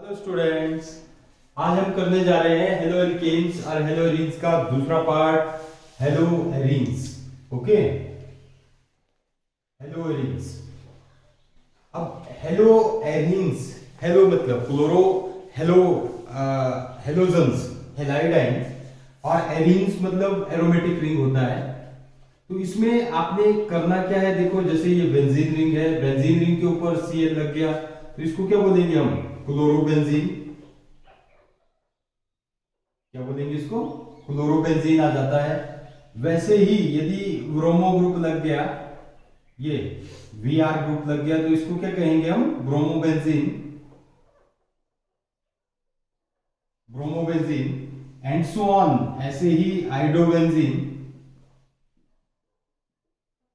Hello students, आज हम करने जा रहे हैं हेलो एल्केन्स और हेलो एरीन्स का दूसरा part, hello arenes. Okay, hello arenes. अब हेलो एरीन्स, हेलो मतलब क्लोरो, हेलो हेलोजन्स, हेलाइडाइन, और एरीन्स मतलब एरोमेटिक रिंग होता है। तो इसमें आपने करना क्या है, देखो जैसे ये बेंजीन रिंग है, बेंजीन रिंग के ऊपर Cl लग गया तो इसको क्या बोलेंगे हम, क्लोरोबेंजीन। क्या बोलेंगे इसको, क्लोरोबेंजीन आ जाता है। वैसे ही यदि ब्रोमो ग्रुप लग गया, ये Br ग्रुप लग गया तो इसको क्या कहेंगे हम, bromobenzene, bromobenzene and so on. ऐसे ही आइडोबेंजीन,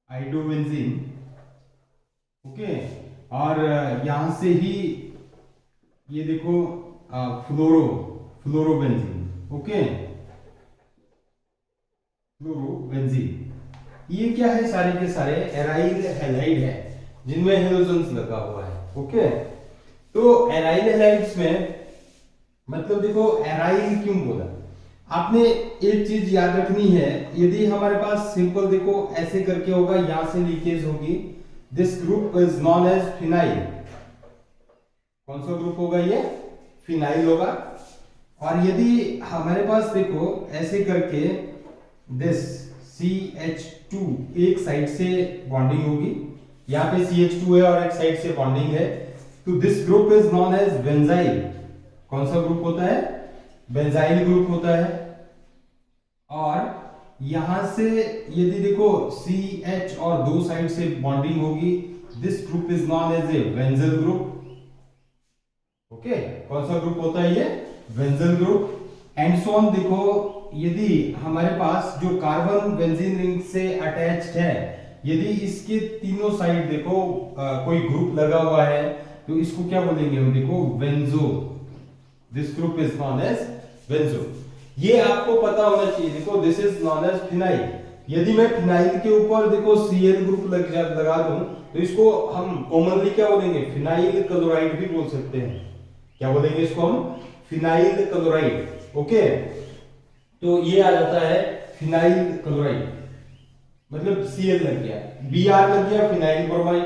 आइडोबेंजीन। ओके, और यहां से ही ये देखो फ्लोरोबेंजीन। Okay, fluorobenzene. ये क्या है, सारे के सारे एराइल हैलाइड है जिनमें हेलोजन्स लगा हुआ है। ओके, तो एराइल हैलाइड्स में मतलब देखो एराइल क्यों बोला, आपने एक चीज याद रखनी है। यदि हमारे पास सिंपल देखो ऐसे करके होगा, यहां से लीकेज होगी, this group is known as phenyl. कौन सा ग्रुप होगा ये, फिनाइल होगा। और यदि हमारे पास देखो ऐसे करके दिस CH2 एक साइड से बॉन्डिंग होगी, यहाँ पे CH2 है और एक साइड से बॉन्डिंग है, तो this group is known as benzyl. कौन सा ग्रुप होता है, बेंजाइल ग्रुप होता है। और यहां से यदि देखो CH और दो साइड से बॉन्डिंग होगी, this group is known as a benzal group. Okay, कौन सा ग्रुप होता है ये, benzal group. And so on. देखो यदि हमारे पास जो कार्बन बेंजीन रिंग से अटैच्ड है, यदि इसके तीनों साइड देखो कोई ग्रुप लगा हुआ है तो इसको क्या बोलेंगे हम, देखो benzo. This group is known as benzo. ये आपको पता होना चाहिए। देखो this is known as phenyl. यदि मैं फिनाइल के ऊपर देखो Cl ग्रुप लगा दूं तो इसको हम कॉमनली क्या बोलेंगे, फिनाइल क्लोराइड भी बोल सकते हैं। क्या बोलेंगे इसको हम, फिनाइल क्लोराइड। ओके, तो ये आ जाता है फिनाइल क्लोराइड, मतलब Cl लग गया, Br लग गया, फिनाइल ब्रोमाइड।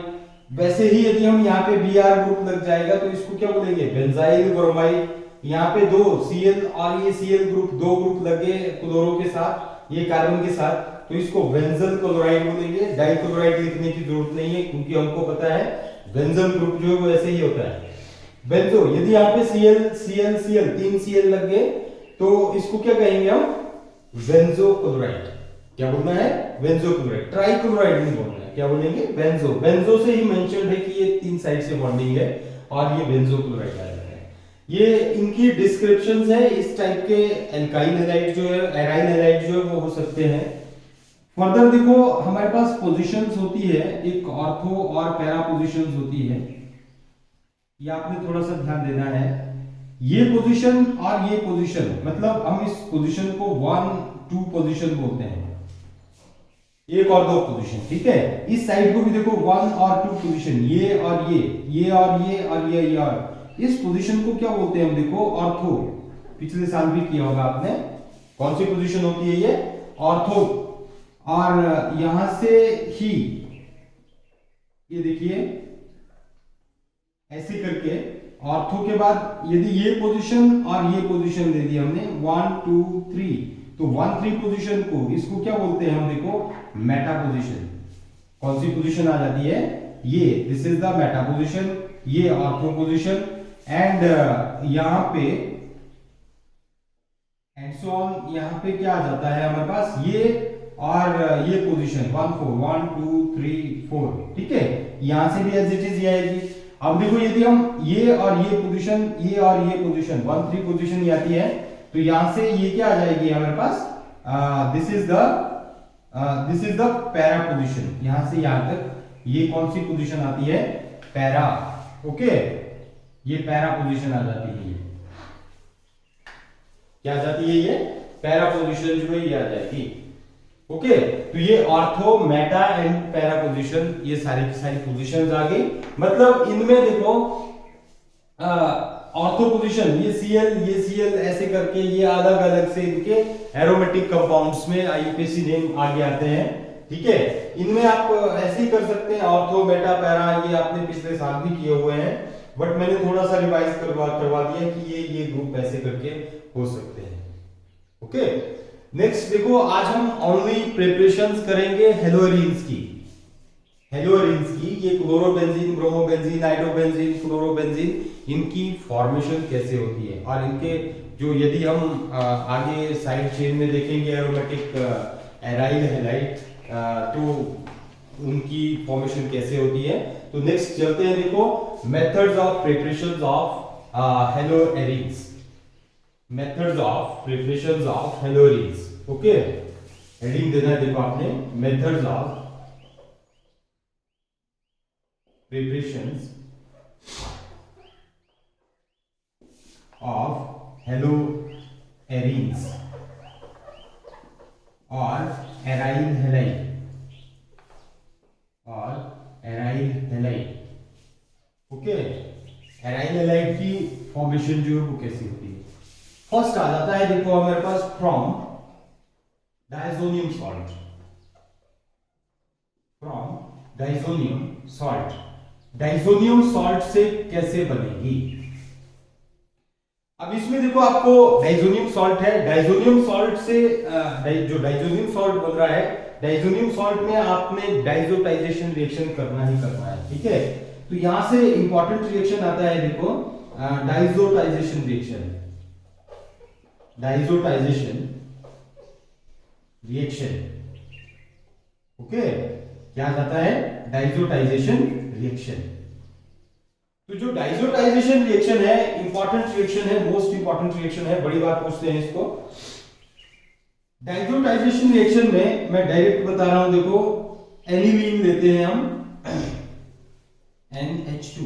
वैसे ही यदि हम यहाँ पे Br ग्रुप लग जाएगा तो इसको क्या बोलेंगे, बेंजाइल ब्रोमाइड। यहाँ पे दो Cl और ये Cl ग्रुप, दो ग्रुप लगे क्लोरो के साथ, ये कार्बन के साथ, तो इसको बेंजल क्लोराइड बोलेंगे। डाइक्लोराइड लिखने की जरूरत नहीं है क्योंकि हमको पता है बेंजल ग्रुप जो है वो ऐसे ही होता है, बेंजो। यदि यहाँ पे Cl तीन Cl लग गए तो इसको क्या कहेंगे हम, बेंजो क्लोराइड। क्या बोलना है, बेंजो क्लोराइड। ट्राइक्लोराइड नहीं बोलना है, क्या बोलेंगे, बेंजो। बेंजो से ही मेंशन है कि ये तीन साइड से बॉन्डिंग है और ये बेंजो क्लोराइड आ जाता है। ये इनकी डिस्क्रिप्शंस है। इस टाइप के एल्काइल हैलाइड जो है, एराइल हैलाइड जो है वो हो सकते हैं। फर्दर देखो हमारे पास पोजीशंस होती है, एक ऑर्थो और पैरा पोजीशंस होती है, ये आपने थोड़ा सा ध्यान देना है। ये पोजीशन और ये पोजीशन, मतलब हम इस पोजीशन को 1 2 पोजीशन बोलते हैं, एक और दो पोजीशन। ठीक है, इस साइड को भी देखो 1 और 2 पोजीशन, ये और ये और ये और इस पोजीशन को क्या बोलते हैं हम, देखो ऑर्थो। पिछले साल भी किया होगा आपने। कौन सी पोजीशन होती है ये, ऑर्थो। और यहां से ही ये देखिए ऐसे करके ऑर्थो के बाद यदि ये पोजीशन और ये पोजीशन दे दी हमने 1 2 3, तो 1 3 पोजीशन को इसको क्या बोलते हैं हम, देखो मेटा पोजीशन। कौन सी पोजीशन आ जाती है, ये, this is the Meta position, ये ऑर्थो पोजीशन। एंड यहां पे एंड सो ऑन, यहां पे क्या आ जाता है हमारे पास, ये और ये पोजीशन 1 4 1 2 3 4। ठीक है, यहां से भी एज इट इज ये आएगी। अब देखो यदि हम ये और ये पोजीशन, ये और ये पोजीशन 1 3 पोजीशन ये आती है, तो यहां से ये क्या आ जाएगी हमारे पास, this is the para position. यहां से यहां तक ये कौन सी पोजीशन आती है, पैरा। ओके, ये पैरा पोजीशन आ जाती है। क्या आ जाती है, ये पैरा पोजीशन जो है ये आ जाएगी। ओके, तो ये ortho, Meta and para position, ये सारी की सारी पोजीशंस आ गई। मतलब इनमें देखो ऑर्थो पोजीशन, ये Cl ऐसे करके ये अलग अलग से इनके एरोमेटिक कंपाउंड्स में आईयूपीएसी नेम आगे आते हैं, ठीक है। इनमें आप ऐसे ही कर सकते हैं, ऑर्थो बेटा पैरा, ये आपने पिछले साल भी किए हुए हैं, बट मैंने थोड़ा सा रिवाइज करवा दिया कि ये ग्रुप ऐसे करके हो सकते हैं। ओके, नेक्स्ट देखो, आज हम ओनली प्रिपरेशंस करेंगे हेलोएरीन्स की। ये क्लोरोबेंजीन, ब्रोमोबेंजीन, नाइट्रोबेंजीन, फ्लोरोबेंजीन, इनकी फॉर्मेशन कैसे होती है, और इनके जो यदि हम आगे साइड चेन में देखेंगे एरोमेटिक एराइल हैलाइड, तो उनकी फॉर्मेशन कैसे होती है। तो नेक्स्ट चलते हैं, देखो methods of preparations of haloarenes, methods of preparations of haloarenes. Okay, heading देना है देखो आपने, methods of preparations of haloarenes or aryl halide। Okay, aryl halide की फॉर्मेशन जो है वो कैसी होती है। फर्स्ट आ जाता है देखो हमारे पास from diazonium salt. Diazonium salt से कैसे बनेगी। अब इसमें देखो आपको डाइजोनियम सॉल्ट है, डाइजोनियम सॉल्ट से जो डाइजोनियम सॉल्ट बन रहा है, डाइजोनियम सॉल्ट में आपने डाइजोटाइजेशन रिएक्शन करना ही करना है, ठीक है। तो यहां से इंपॉर्टेंट रिएक्शन आता है देखो डाइजोटाइजेशन रिएक्शन। ओके, क्या जाता है, डाइजोटाइजेशन रिएक्शन। तो जो डाइजोटाइजेशन रिएक्शन है, इंपॉर्टेंट रिएक्शन है, मोस्ट इंपॉर्टेंट रिएक्शन है, बड़ी बार पूछते हैं इसको। डाइजोटाइजेशन रिएक्शन में मैं डायरेक्ट बता रहा हूं, देखो एनिलीन लेते हैं हम NH2,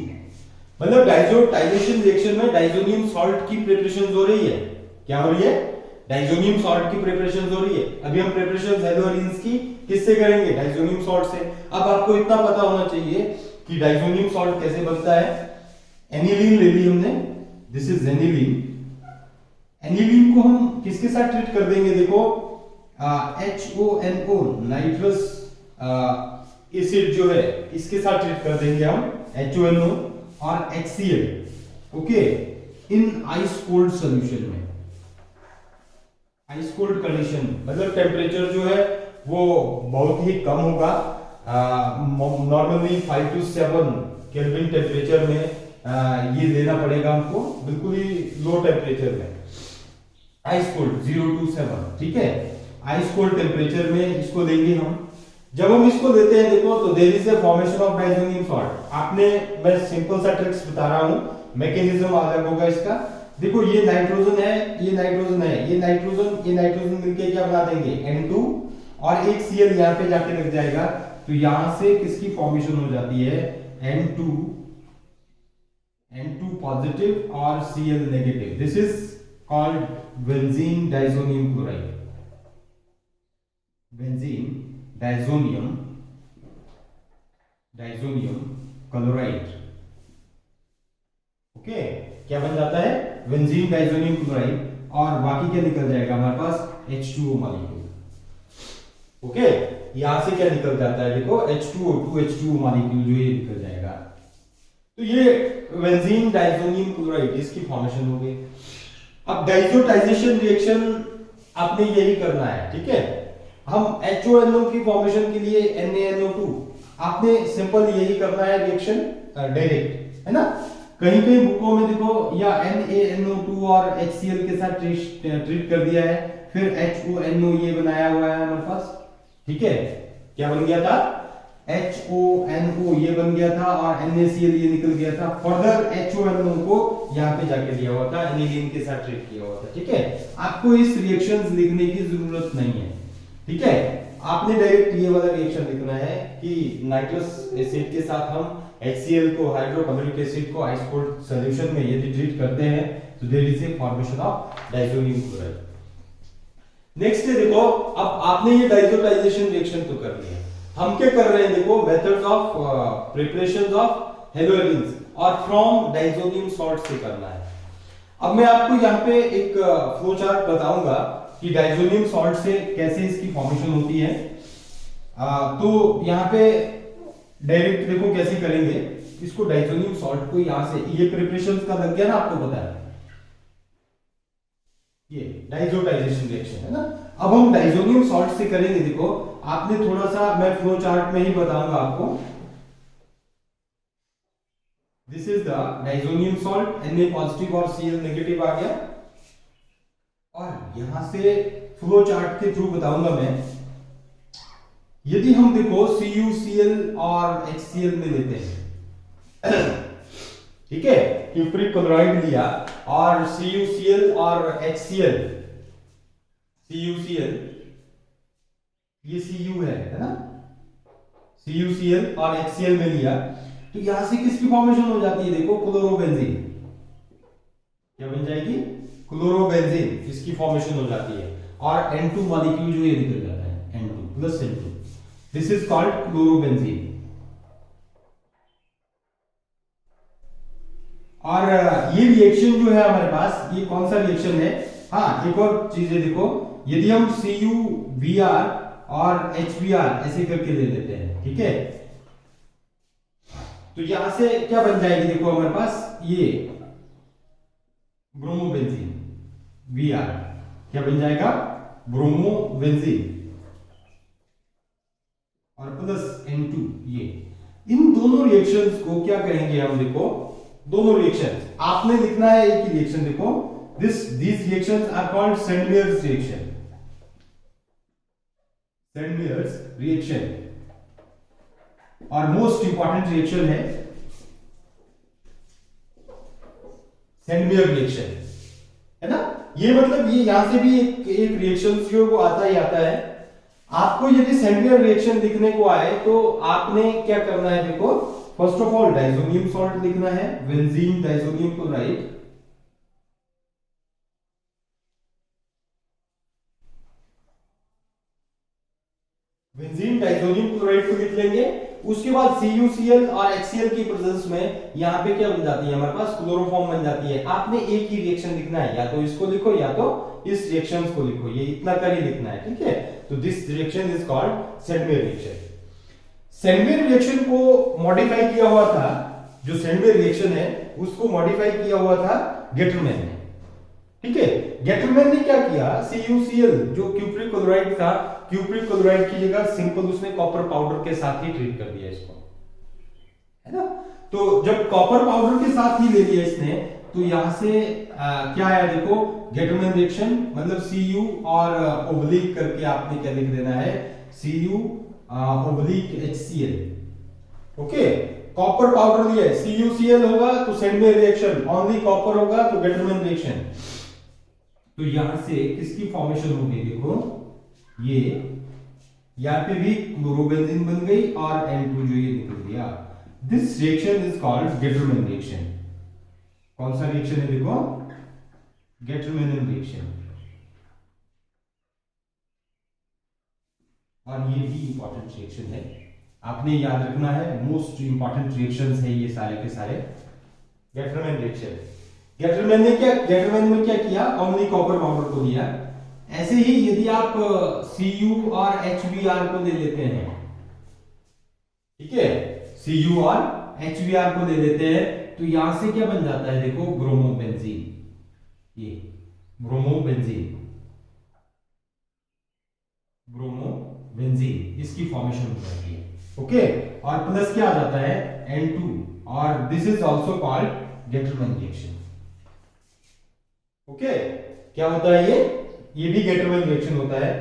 मतलब डाइजोटाइजेशन रिएक्शन में डाइजोनियम सॉल्ट की प्रिपरेशन हो रही है। क्या हो रही है, डाइजोनियम सॉल्ट की प्रिपरेशन हो रही है। अभी हम प्रिपरेशन हेलोएरीन्स की किससे करेंगे, डाइजोनियम सॉल्ट से। अब आपको इतना पता होना चाहिए कि डाइजोनियम सॉल्ट कैसे बनता है। एनिलीन ले ली हमने, दिस इज एनिलीन। एनिलीन को हम किसके साथ ट्रीट कर देंगे, देखो HONO नाइट्रस एसिड जो है इसके साथ ट्रीट कर देंगे हम, HONO और HCl, ओके, इन आइस कोल्ड सॉल्यूशन में। आइस कोल्ड कंडीशन मतलब टेम्परेचर जो है वो बहुत ही कम होगा, नॉर्मली 5 to 7 केल्विन टेम्परेचर में ये लेना पड़ेगा हमको, बिल्कुल ही लो टेम्परेचर में, आइस कोल्ड 0 to 7, ठीक है। आइस कोल्ड टेम्परेचर में इसको लेंगे हम। जब हम इसको लेते हैं देखो, तो there is a formation of diazonium salt. आपने, मैं सिंपल सा ट्रिक्स बता रहा हूं, मैकेनिज्म अलग होगा इसका। देखो ये नाइट्रोजन है, ये नाइट्रोजन है, ये नाइट्रोजन मिलके क्या बना देंगे, N2, और एक Cl यहाँ पे जाके लग जाएगा, तो यहां से किसकी फॉर्मेशन हो जाती है, N2 पॉजिटिव और Cl negative. This is called benzene diazonium chloride, benzene diazonium chloride. Okay, क्या बन जाता है, बेंजीन डाइजोनियम क्लोराइड, और बाकी क्या निकल जाएगा हमारे पास, H2O मॉलिक्यूल। ओके, यहां से क्या निकल जाता है, देखो H2O मॉलिक्यूल जो ये निकल जाएगा। तो ये बेंजीन डाइजोनियम क्लोराइड इसकी फॉर्मेशन हो गई। अब डाइजोटाइजेशन रिएक्शन आपने यही करना है, ठीक है। हम HONO की फॉर्मेशन के लिए NaNO2, आपने सिंपल यही करना है रिएक्शन डायरेक्ट, है ना। कहीं कहीं बुकों में देखो या NaNO2 और HCl के साथ ट्रीट कर दिया है, फिर HONO ये बनाया हुआ है हमारे पास, ठीक है। क्या बन गया था, HONO ये बन गया था, और NaCl ये निकल गया था। फर्दर HONO को यहाँ पे जाके दिया हुआ था, एनिलीन के साथ ट्रीट किया हुआ था, ठीक है। आपको इस रिएक्शंस लिखने की जरूरत नहीं है, ठीक है। आपने डायरेक्ट ये वाला रिएक्शन लिखना है कि नाइट्रस एसिड के साथ हम HCl को, हाइड्रोक्लोरिक एसिड को आइस कोल्ड सॉल्यूशन में यदि ट्रीट करते हैं, तो there is a formation of diazonium chloride. Next है देखो, अब आपने ये डाइजोटाइजेशन रिएक्शन तो कर लिया, हम क्या कर रहे हैं देखो, methods of preparations of haloarenes, और फ्रॉम डाइजोनियम सॉल्ट से करना है। अब मैं आपको यहाँ पे एक फ्लो चार्ट बताऊंगा कि डाइजोनियम सॉल्ट से कैसे इसकी फॉर्मेशन होती है। तो यहाँ पे डायरेक्ट देखो कैसे करेंगे इसको, डाइजोनियम सॉल्ट को यहाँ से, ये प्रिपरेशन का लग गया ना, आपको पता है ये डाइजोटाइजेशन रिएक्शन है ना। अब हम डाइजोनियम सॉल्ट से करेंगे, देखो आपने थोड़ा सा, मैं फ्लो चार्ट में ही बताऊंगा आपको। This is the diazonium salt, Na positive और Cl नेगेटिव आ गया, और यहां से फ्लो चार्ट के थ्रू बताऊंगा मैं। यदि हम देखो CuCl और HCl में लेते हैं, ठीक है, क्यूप्रिक क्लोराइड लिया और CuCl और HCl, CuCl ये Cu है ना, CuCl और HCl में लिया, तो यहां से किसकी फॉर्मेशन हो जाती है, देखो क्लोरोबेंजीन। क्या बन जाएगी, क्लोरोबेंजीन, इसकी फॉर्मेशन हो जाती है, और N2 मॉलिक्यूल जो ये निकल जाता है, N2 plus N2, this is called chlorobenzene. और ये रिएक्शन जो है हमारे पास, ये कौन सा रिएक्शन है, हाँ एक और चीज है, देखो यदि हम CuVr और HBr ऐसे करके ले लेते हैं, ठीक है, तो यहां से क्या बन जाएगी, देखो हमारे पास ये ब्रोमोबेंजीन, Vr क्या बन जाएगा, ब्रोमोबेंजीन, और प्लस N2, ये इन दोनों रिएक्शंस को क्या कहेंगे हम, देखो दोनों रिएक्शंस आपने लिखना है, एक ही रिएक्शन, देखो these reactions are called Sandmeyer's reaction, Sandmeyer's reaction, और मोस्ट इंपॉर्टेंट रिएक्शन है Sandmeyer रिएक्शन, है ना। ये मतलब ये यहां से भी एक रिएक्शन जो वो आता ही आता है। आपको यदि Sandmeyer रिएक्शन लिखने को आए तो आपने क्या करना है, देखो first of all diazonium salt लिखना है, benzene diazonium chloride, benzene diazonium chloride को लिख लेंगे। उसके बाद CuCl और HCl की प्रेजेंस में यहाँ पे क्या बन जाती है, हमारे पास क्लोरोफॉर्म बन जाती है। आपने एक ही रिएक्शन लिखना है, या तो इसको लिखो या तो इस रिएक्शन को लिखो, ये इतना कर ही लिखना है, ठीक है। तो this reaction is called Sandmeyer reaction. Sandmeyer reaction को मॉडिफाई किया हुआ था, जो Sandmeyer रिएक्शन है उसको मॉडिफाई किया हुआ था गेटरमैन ने, ठीक है। गेटरमैन ने क्या किया, CuCl जो क्यूप्रिक क्लोराइड था, क्यूप्रिक क्लोराइड की जगह सिंपल उसने कॉपर पाउडर के साथ ही ट्रीट कर दिया इसको, है ना। तो जब कॉपर पाउडर के साथ ही ले लिया इसने, तो यहां से क्या आया, देखो गेटरमैन रिएक्शन, मतलब Cu और ओब्लिक करके आपने क्या लिख देना है, Cu oblique HCl, okay. Copper powder लिया है, CuCl होगा तो Sandmeyer रिएक्शन, ओनली कॉपर होगा तो गेटरमैन रिएक्शन। तो यहां से किसकी फॉर्मेशन होगी, देखो ये यहां पे भी क्लोरोबेंजीन बन गई और N2 जो ये निकल गया। This reaction is called Gattermann reaction. कौन सा रिएक्शन है, देखो गेटरमैन रिएक्शन, और ये भी इंपॉर्टेंट रिएक्शन है, आपने याद रखना है, मोस्ट इंपॉर्टेंट रिएक्शंस है ये सारे के सारे। गेटरमैन रिएक्शन, गेटरमैन में क्या किया, ओनली कॉपर पाउडर को लिया। ऐसे ही यदि आप Cu और HBr को ले लेते हैं, ठीक है, Cu और HBr को ले लेते हैं, तो यहां से क्या बन जाता है, देखो ब्रोमोबेंजीन, ये ब्रोमोबेंजीन, ब्रोमोबेंजीन इसकी फॉर्मेशन हो जाती है, ओके। और प्लस क्या आ जाता है, N2, और this is also called Gattermann reaction, okay. क्या होता है ये भी गेटरमैन रिएक्शन होता है।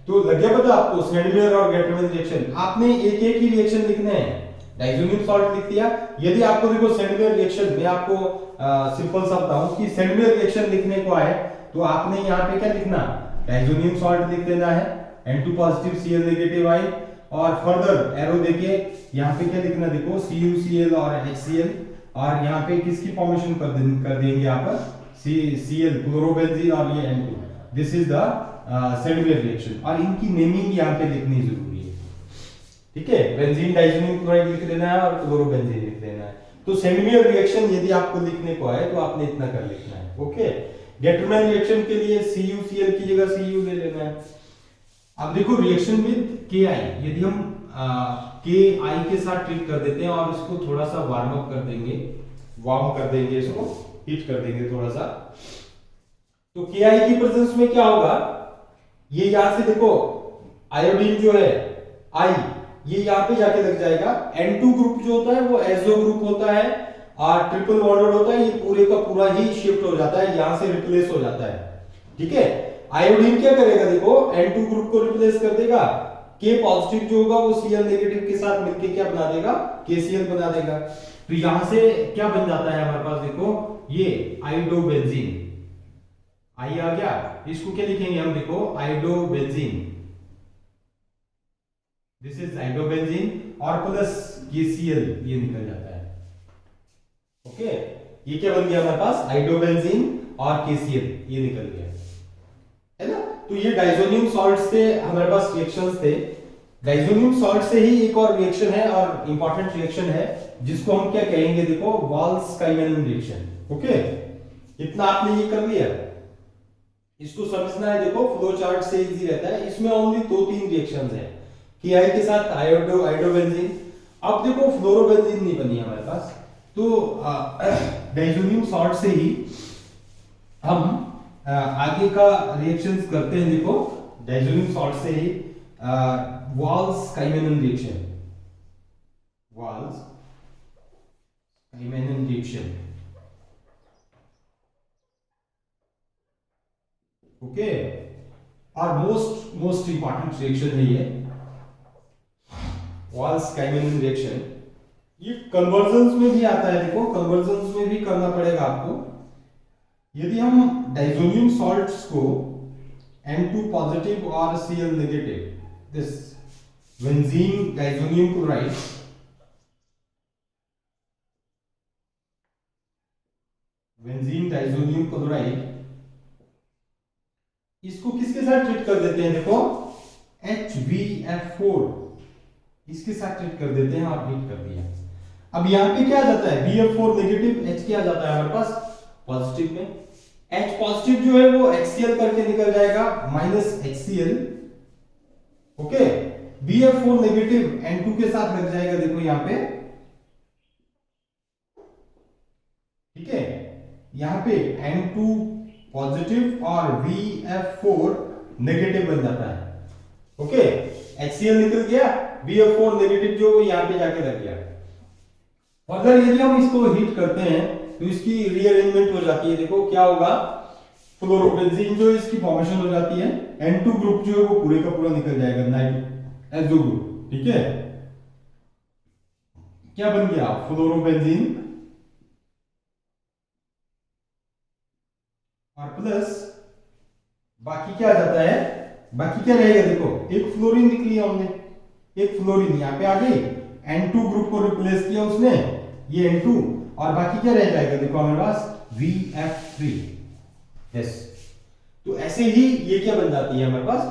तो लग गया पता आपको, Sandmeyer और गेटरमैन रिएक्शन, आपने एक एक ही रिएक्शन लिखने हैं। डाइजोनियम सॉल्ट लिख दिया। यदि आपको देखो Sandmeyer रिएक्शन, मैं आपको सिंपल सा बताऊं कि Sandmeyer रिएक्शन लिखने को आए तो आपने यहाँ पे क्या लिखना, डाइजोनियम सॉल्ट लिख देना है, N2 पॉजिटिव Cl नेगेटिव आई, और फर्दर एरो देके यहाँ पे क्या लिखना, देखो CuCl और HCl, और यहाँ पे किसकी फॉर्मेशन कर देंगे आप, Cl क्लोरोबेंजीन और ये N2, this is the Sandmeyer reaction. और इनकी नेमिंग यहाँ पे लिखनी जरूरी है, ठीक है। बेंजीन डाइजोनियम क्लोराइड लिख देना है और क्लोरोबेंजीन लिख देना है। तो Sandmeyer रिएक्शन यदि आपको लिखने को आए तो आपने इतना कर लिखना है। ओके, गेटरमैन रिएक्शन के लिए CuCl की जगह Cu ले लेना है। अब देखो रिएक्शन विद Ki, यदि हम Ki के साथ ट्रीट कर देते हैं और इसको थोड़ा सा वार्म अप कर देंगे, वार्म कर देंगे, इसको हीट कर देंगे थोड़ा सा, तो Ki की प्रेजेंस में क्या होगा, ये यहां से देखो आयोडीन जो है I, ये यहां पे जाके लग जाएगा। N2 ग्रुप जो होता है वो एजो ग्रुप होता है और ट्रिपल बॉन्डेड होता है, ये पूरे का पूरा ही शिफ्ट हो जाता है, यहां से रिप्लेस हो जाता है। ठीक है, आयोडीन क्या करेगा, देखो N2 ग्रुप को रिप्लेस कर देगा, K पॉजिटिव जो होगा वो Cl नेगेटिव के साथ मिलके क्या बना देगा, KCl बना देगा। तो यहां से क्या बन जाता है हमारे पास, देखो ये आइडोबेंजीन, आई आ गया, इसको क्या लिखेंगे हम, देखो आइडोबेंजीन, दिस इज आइडोबेंजीन और प्लस KCl ये निकल जाता है। ओके, ये क्या बन गया हमारे पास, आइडोबेंजीन और KCl ये निकल गया, है ना। तो ये डाइजोनियम सॉल्ट से हमारे पास रिएक्शंस थे। डाइजोनियम सॉल्ट से ही एक और रिएक्शन है और इंपॉर्टेंट रिएक्शन है, जिसको हम क्या कहेंगे, देखो वाल्स-काइमेलन रिएक्शन। ओके, इतना आपने ये कर लिया, इसको समझना है, देखो फ्लो चार्ट से इजी रहता है। इसमें ओनली 2-3 रिएक्शंस है, Ki के साथ आइडोबेंजीन। अब देखो फ्लोरोबेंजीन नहीं बनी हमारे पास, तो डाइजोनियम सॉल्ट से ही हम आगे का रिएक्शंस करते हैं। देखो डाइजोनियम सॉल्ट से ही वाल्स-काइमेलन रिएक्शन, वाल्स-काइमेलन रिएक्शन। ओके, और मोस्ट इंपॉर्टेंट रिएक्शन है ये वाल्स-काइमेलन रिएक्शन। ये कन्वर्जन्स में भी आता है, देखो कन्वर्जन्स में भी करना पड़ेगा आपको। यदि हम डाइजोनियम सॉल्ट्स को N2 पॉजिटिव और Cl negative, this benzene diazonium chloride, benzene diazonium chloride, इसको किसके साथ ट्रीट कर देते हैं, देखो HbF4 इसके साथ ट्रीट कर देते हैं और हीट कर दिया। अब यहां पे क्या आ जाता है, BF4 नेगेटिव, H क्या आ जाता है हमारे पास पॉजिटिव में, H पॉजिटिव जो है वो HCl करके निकल जाएगा -HCl। Okay, BF4 negative N2 के साथ लग जाएगा, देखो यहां पे, ठीक है, यहां पे N2 पॉजिटिव और BF4 नेगेटिव बन जाता है। ओके, HCl निकल गया, BF4 नेगेटिव जो यहां पे जाके लग गया। फर्दर यदि हम इसको हीट करते हैं तो इसकी रीअरेंजमेंट हो जाती है, देखो क्या होगा, फ्लोरोबेंजीन जो इसकी फॉर्मेशन हो जाती है, N2 ग्रुप जो है वो पूरे का पूरा निकल जाएगा, नाइट्रो ग्रुप। ठीक है, क्या बन गया, फ्लोरोबेंजीन और प्लस बाकी क्या आ जाता है, बाकी क्या रहेगा, देखो एक फ्लोरीन निकली है हमने, एक फ्लोरीन यहां पे आ गई, N2 ग्रुप को रिप्लेस किया उसने, ये N2, और बाकी क्या रह जाएगा, देखो हमारे पास VF3। यस, तो ऐसे ही ये क्या बन जाती है हमारे पास,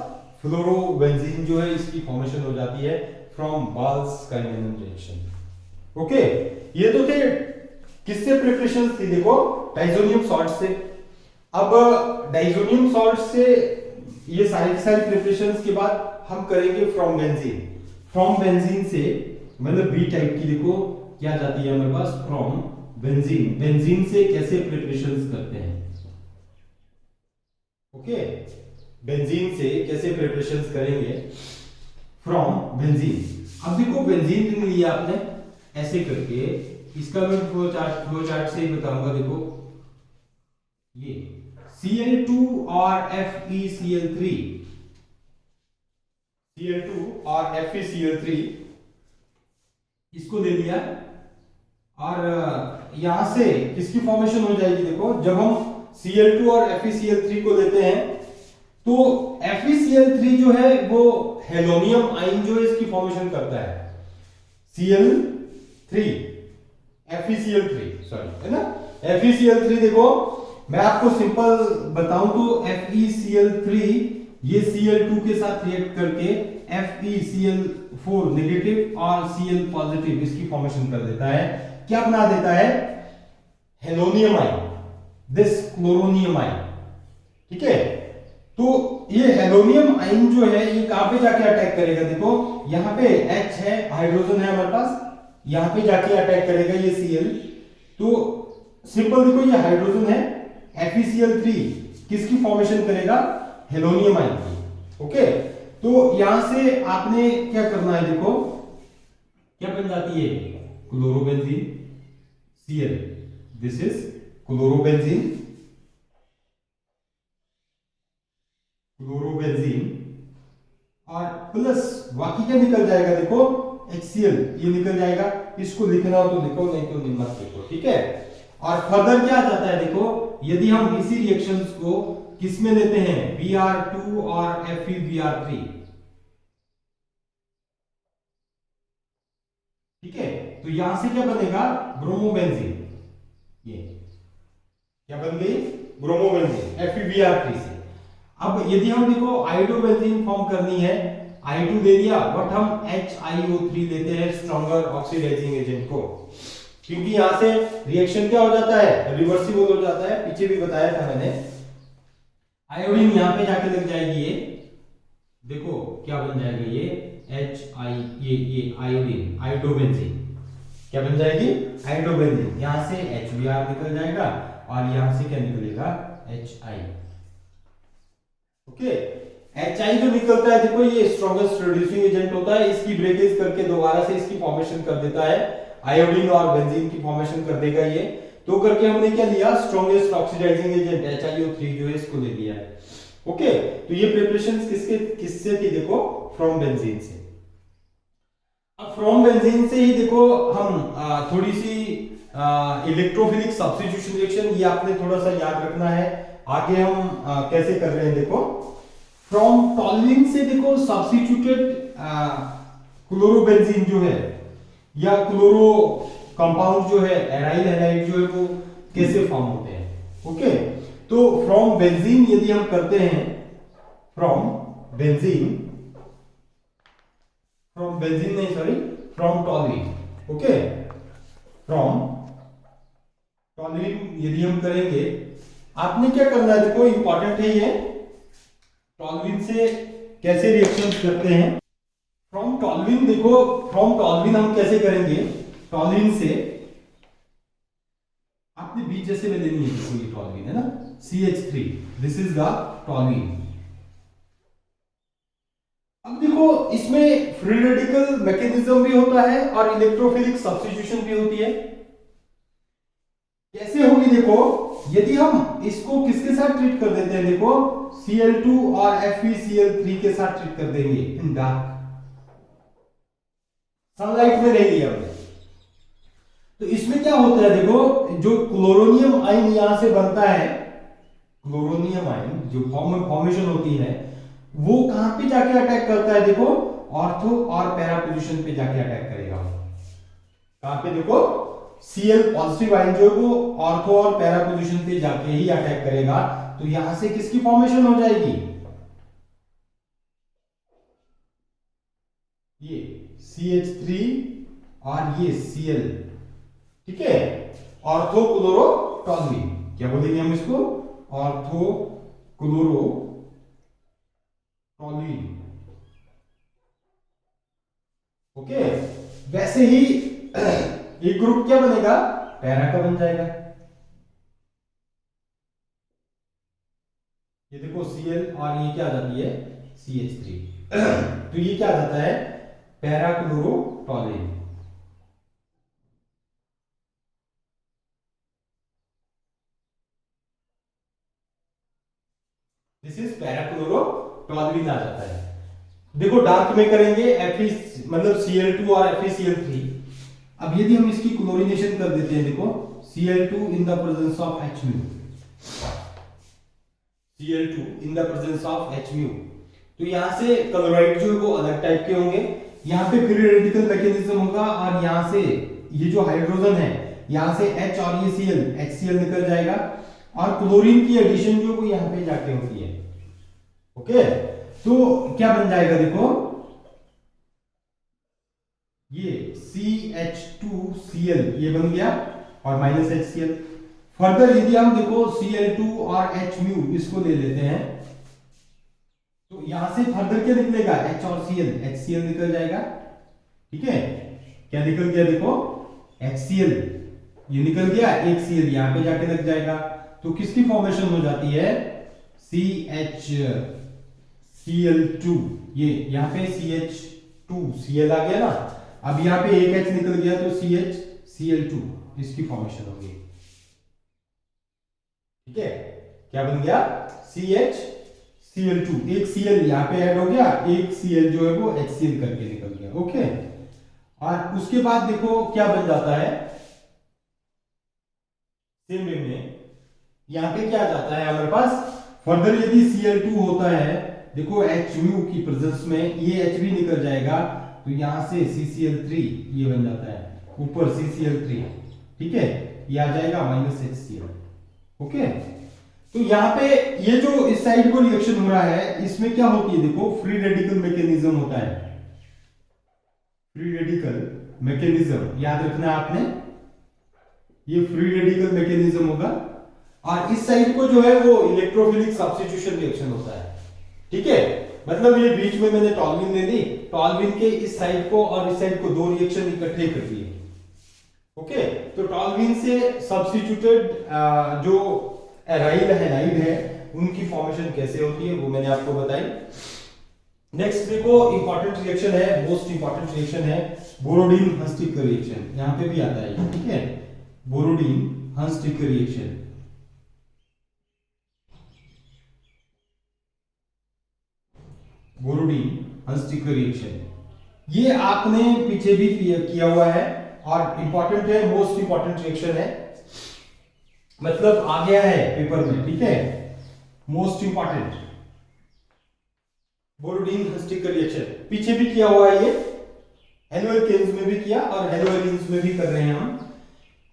फ्लोरोबेंजीन जो है इसकी फॉर्मेशन हो जाती है फ्रॉम वाल्स-काइमेलन रिएक्शन। ओके, ये तो थे किससे प्रिपरेशन थी, देखो डाइजोनियम सॉल्ट से। अब डाइजोनियम सॉल्ट से ये सारी प्रिपरेशंस के बाद हम करेंगे फ्रॉम बेंजीन। फ्रॉम बेंजीन से मतलब बी टाइप की, देखो क्या जाती है हमारे पास, फ्रॉम बेंजीन। बेंजीन से कैसे प्रिपरेशंस करते हैं, ओके, बेंजीन से कैसे प्रिपरेशंस करेंगे फ्रॉम बेंजीन। अब देखो बेंजीन लिख लिया आपने ऐसे करके, इसका मैं फ्लो चार्ट से ही बताऊंगा। देखो ये Cl2 और FeCl3, Cl2 और FeCl3 इसको ले लिया, और यहां से किसकी फॉर्मेशन हो जाएगी, देखो जब हम Cl2 और FeCl3 को लेते हैं तो FeCl3 जो है वो हेलोनियम आयन जो है इसकी फॉर्मेशन करता है, Cl3 FeCl3 सॉरी, है ना, FeCl3। देखो मैं आपको सिंपल बताऊं तो FeCl3 ये Cl2 के साथ रिएक्ट करके FeCl4 नेगेटिव और Cl पॉजिटिव इसकी फॉर्मेशन कर देता है, क्या बना देता है, हेलोनियम आयन, दिस क्लोरोनियम आइन, ठीक है। तो ये हेलोनियम आइन जो है ये कहां पे जाके अटैक करेगा, देखो यहां पे H है, हाइड्रोजन है हमारे पास, यहां पे जाके अटैक करेगा ये Cl। तो सिंपल देखो ये हाइड्रोजन है, FeCl3 किसकी फॉर्मेशन करेगा, हेलोनियम आइन की, ओके। तो यहां से आपने क्या करना है, देखो क्या बन जाती है, chlorobenzene Cl, this is chlorobenzene, chlorobenzene, और प्लस बाकी क्या निकल जाएगा, देखो HCl ये निकल जाएगा। इसको लिखना हो तो लिखो, नहीं तो मत लिखो, ठीक है। और फर्दर क्या जाता है, देखो यदि हम इसी रिएक्शंस को किस में लेते हैं, Br2 और FeBr3, ठीक है। तो यहां से क्या बनेगा, ब्रोमोबेंजीन, ये क्या बन गई, ब्रोमोबेंजीन FeBr3 से। अब यदि हम देखो आइडोबेंजीन फॉर्म करनी है, I2 दे दिया, बट हम HiO3 लेते हैं, स्ट्रॉन्गर ऑक्सीडाइजिंग एजेंट को, क्योंकि यहां से रिएक्शन क्या हो जाता है, रिवर्सिबल हो जाता है। पीछे भी बताया था मैंने, आयोडीन यहां पे जाके लग जाएगी, ये देखो क्या बन जाएगा, ये ये आयोडीन, आइडोबेंजीन क्या बन जाएगी, आइडोबेंजीन। यहां से HBr निकल जाएगा और यहां से क्या निकलेगा, HI, ओके। HI जो निकलता है, देखो ये स्ट्रॉन्गेस्ट रिड्यूसिंग एजेंट होता है, इसकी ब्रेकेज करके दोबारा से इसकी फॉर्मेशन कर देता है, आयोडीन और बेंजीन की फॉर्मेशन कर देगा ये। तो करके हमने क्या लिया, स्ट्रॉन्गेस्ट ऑक्सीडाइजिंग एजेंट HiO3 जो है इसको ले लिया है, ओके। तो ये प्रिपरेशंस किससे थी, देखो फ्रॉम बेंजीन से। अब फ्रॉम बेंजीन से ही देखो हम थोड़ी सी इलेक्ट्रोफिलिक सब्स्टिट्यूशन रिएक्शन, ये आपने थोड़ा सा याद रखना है। आगे हम कैसे कर रहे हैं, देखो फ्रॉम टॉल्यूइन से देखो सब्स्टिट्यूटेड क्लोरोबेंजीन जो है या क्लोरो कंपाउंड जो है, एराइल हैलाइड जो है, वो कैसे फॉर्म होते हैं, ओके। तो फ्रॉम बेंजीन यदि हम करते हैं, फ्रॉम बेंजीन नहीं sorry, from toluene, okay. From toluene यदि हम करेंगे, आपने क्या करना है, देखो इंपॉर्टेंट है ये, टॉल्यूइन से कैसे रिएक्शंस करते हैं। फ्रॉम टॉल्यूइन देखो, फ्रॉम टॉल्यूइन हम कैसे करेंगे, टॉल्यूइन से आपने बीच जैसे में लेनी है, देखो ये टॉल्यूइन है ना, CH3, this is the toluene. अब देखो इसमें फ्री रेडिकल मैकेनिज्म भी होता है और इलेक्ट्रोफिलिक सब्स्टिट्यूशन भी होती है। कैसे होगी, देखो यदि हम इसको किसके साथ ट्रीट कर देते हैं, देखो Cl2 और FeCl3 के साथ ट्रीट कर देंगे इन डार्क, सनलाइट में नहीं लिया हमने। तो इसमें क्या होता है, देखो जो क्लोरोनियम आयन यहां से बनता है, क्लोरोनियम आयन जो फॉर्मेशन होती है, वो कहां पे जाके अटैक करता है, देखो ऑर्थो और पैरा पोजीशन पे जाके अटैक करेगा। कहां पे, देखो Cl पॉजिटिव आयन जो है वो ऑर्थो और पैरा पोजीशन पे जाके ही अटैक करेगा। तो यहां से किसकी फॉर्मेशन हो जाएगी, ये CH3 और ये Cl, ठीक है, ऑर्थो क्लोरो टॉल्यूइन, क्या बोलेंगे हम इसको, ऑर्थो क्लोरो टॉल्यूइन, ओके। वैसे ही एक ग्रुप क्या बनेगा, पैरा का बन जाएगा। ये देखो Cl और ये क्या आ जाती है, CH3, तो ये क्या आ जाता है, para chloro toluene. This is para chloro toluene आ जाता है। देखो डार्क में करेंगे मतलब Cl2 और FeCl3। अब यदि हम इसकी क्लोरीनेशन कर देते हैं, देखो Cl2 in the presence of Hµ, Cl2 in the presence of Hµ, तो यहां से क्लोराइड जो है वो अलग टाइप के होंगे, यहां पे फ्री रेडिकल मैकेनिज्म होगा और यहां से ये जो हाइड्रोजन है, यहां से H और ये Cl, HCl निकल जाएगा और क्लोरीन की एडिशन जो वो यहां पे जाके होती है, ओके। तो क्या बन जाएगा, देखो ये CH2Cl ये बन गया और माइनस HCl। फर्दर यदि हम देखो Cl2 और H म्यू इसको ले लेते हैं, तो यहां से फर्दर क्या निकलेगा, H और Cl, HCl निकल जाएगा। ठीक है, क्या निकल गया देखो, HCl ये निकल गया, एक Cl यहां पे जाके लग जाएगा, तो किसकी फॉर्मेशन हो जाती है, CHCl2, ये यहां पे CH2Cl आ गया ना, अब यहां पे एक H निकल गया तो CHCl2 इसकी फॉर्मेशन हो गई। ठीक है, क्या बन गया, CHCl2, एक Cl यहां पे ऐड हो गया, एक Cl जो है वो HCl करके निकल गया। ओके, और उसके बाद देखो क्या बन जाता है, सेम वे में यहां पे क्या जाता है हमारे पास, फर्दर यदि Cl2 होता है, देखो H म्यू की प्रेजेंस में ये H भी निकल जाएगा, तो यहां से CCl3 ये बन जाता है, ऊपर CCl3, ठीक है, ये आ जाएगा -HCl। ओके, तो यहां पे ये जो इस साइड को रिएक्शन हो रहा है, इसमें क्या होती है देखो, फ्री रेडिकल मैकेनिज्म होता है, फ्री रेडिकल मैकेनिज्म याद रखना आपने, ये फ्री रेडिकल मैकेनिज्म होगा, और इस साइड को जो है वो इलेक्ट्रोफिलिक सब्स्टिट्यूशन रिएक्शन होता है। ठीक है, मतलब ये बीच में मैंने टॉल्विन ले ली, टॉल्विन के इस साइड को और इस साइड को दो रिएक्शन इकट्ठे कर दिए। ओके, तो टॉल्विन से सब्स्टिट्यूटेड जो एराइल हैलाइड है उनकी फॉर्मेशन कैसे होती है वो मैंने आपको बताई। नेक्स्ट देखो इंपॉर्टेंट रिएक्शन है, मोस्ट इंपॉर्टेंट रिएक्शन है बोरोडीन हंस्टिकर रिएक्शन, यहां पे भी आता है। ठीक है, Borodin Hunsdiecker reaction, Borodin Hunsdiecker reaction, ये आपने पीछे भी किया हुआ है और इंपॉर्टेंट है, मोस्ट इंपॉर्टेंट रिएक्शन है, मतलब आ गया है पेपर में। ठीक है, most important Borodin Hunsdiecker reaction, पीछे भी किया हुआ है, ये हेलोएल्केन्स में भी किया और हेलोएरीन्स में भी कर रहे हैं हम।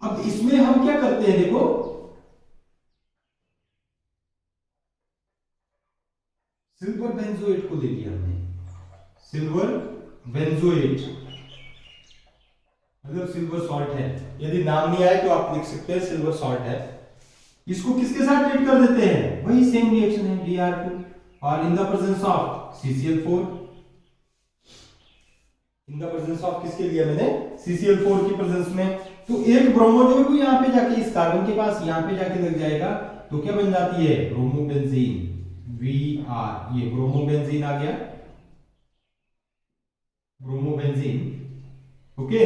अब इसमें हम क्या करते हैं देखो, सिल्वर बेंजोएट को ले लिया हमने, सिल्वर बेंजोएट मतलब सिल्वर सॉल्ट है, यदि नाम नहीं आए तो आप लिख सकते हैं सिल्वर सॉल्ट है। इसको किसके साथ ट्रीट कर देते हैं, वही सेम रिएक्शन है Br2, और in the presence of CCl4, in the presence of किसके लिए मैंने, CCl4 की प्रेजेंस में, तो एक ब्रोमो जो है वो यहां पे जाके इस कार्बन के पास यहां पे जाके लग जाएगा, तो क्या बन जाती है, ब्रोमोबेंजीन, Br, ये ब्रोमोबेंजीन आ गया, ब्रोमोबेंजीन। ओके,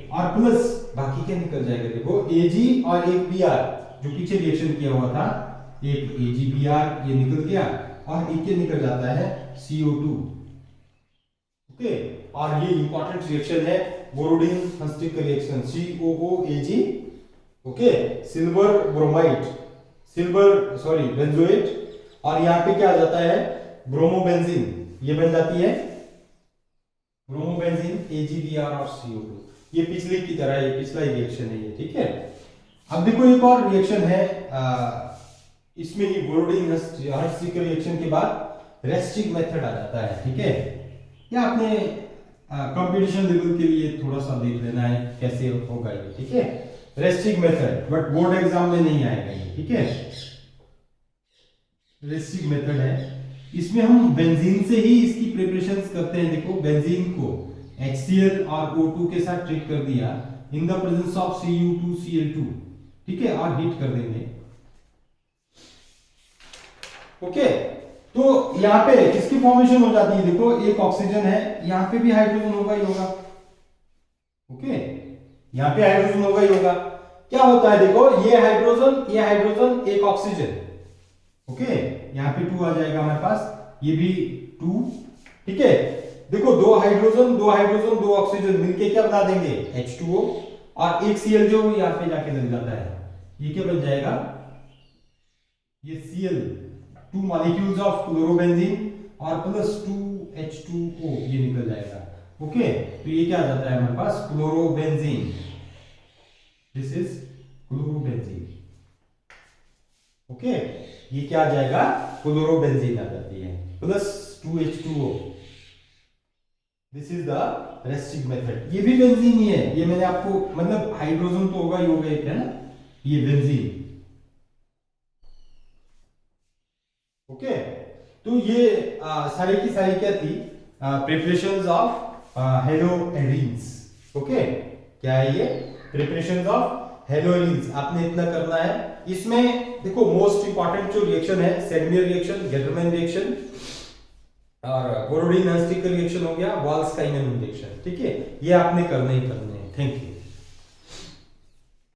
और प्लस बाकी क्या निकल जाएगा देखो, Ag और एक Br जो पीछे रिएक्शन किया हुआ था, एक AgBr ये निकल गया, और एक क्या निकल जाता है CO2। ओके, और ये इंपॉर्टेंट रिएक्शन है Borodin Hunsdiecker reaction, COOAg। Okay, silver bromide, silver sorry benzoate, और यहां पे क्या आ जाता है, ब्रोमोबेंजीन, ये बन जाती है ब्रोमोबेंजीन, AgBr और CO2, ये पिछले की तरह, ये पिछला रिएक्शन है ये। ठीक है, अब देखो एक और रिएक्शन है, इसमें ही बोरोडीन हंस्टिकर रिएक्शन के बाद रेस्टिक मेथड आ जाता है। ठीक है, या आपने कंपटीशन लेवल के लिए थोड़ा सा देख लेना है कैसे होगा ये। ठीक है, Reichstag method, but board exam में नहीं आएगा ये। ठीक है, रेस्टिक मेथड है, इसमें हम बेंजीन से ही इसकी प्रिपरेशंस करते हैं। देखो बेंजीन को HCl और O2 के साथ ट्रीट कर दिया in the presence of Cu2Cl2, ठीक है, और हीट कर देंगे। ओके, तो यहां पे किसकी फॉर्मेशन हो जाती है देखो, एक ऑक्सीजन है, यहां पे भी हाइड्रोजन होगा ही होगा। ओके, यहां पे हाइड्रोजन होगा ही होगा। क्या होता है देखो, ये हाइड्रोजन एक ऑक्सीजन। ओके, यहां पे 2 आ जाएगा हमारे पास, ये भी 2। ठीक है, देखो दो हाइड्रोजन दो ऑक्सीजन मिलके क्या बना देंगे, H2O, और एक Cl जो यहां पे जाके लग जाता है, ये क्या बन जाएगा, ये Cl, 2 मॉलिक्यूल्स ऑफ क्लोरोबेंजीन और प्लस 2H2O ये निकल जाएगा। ओके, तो ये क्या आ जाता है हमारे पास, chlorobenzene, this is chlorobenzene. Okay, ये क्या आ जाएगा, क्लोरोबेंजीन आ जाती है, plus 2H2O, this is the Raschig method. ये भी बेंजीन ही है, ये मैंने आपको, मतलब हाइड्रोजन तो होगा ही होगा एक, है ना, ये बेंजीन, ओके, तो ये सारी की सारी क्या थी, प्रिपरेशंस ऑफ हेलोएरिन्स। ओके, क्या है ये, प्रिपरेशंस ऑफ हेलोएरिन्स। आपने इतना करना है। इसमें देखो मोस्ट इंपॉर्टेंट जो रिएक्शन है, सेडमियर रिएक्शन, गेटरमैन रिएक्शन और बोरोडीन-नॉनस्टिक रिएक्शन हो गया, वाल्स-काइनेमैन रिएक्शन। ठीक है, ये आपने करने ही करने हैं। Thank you.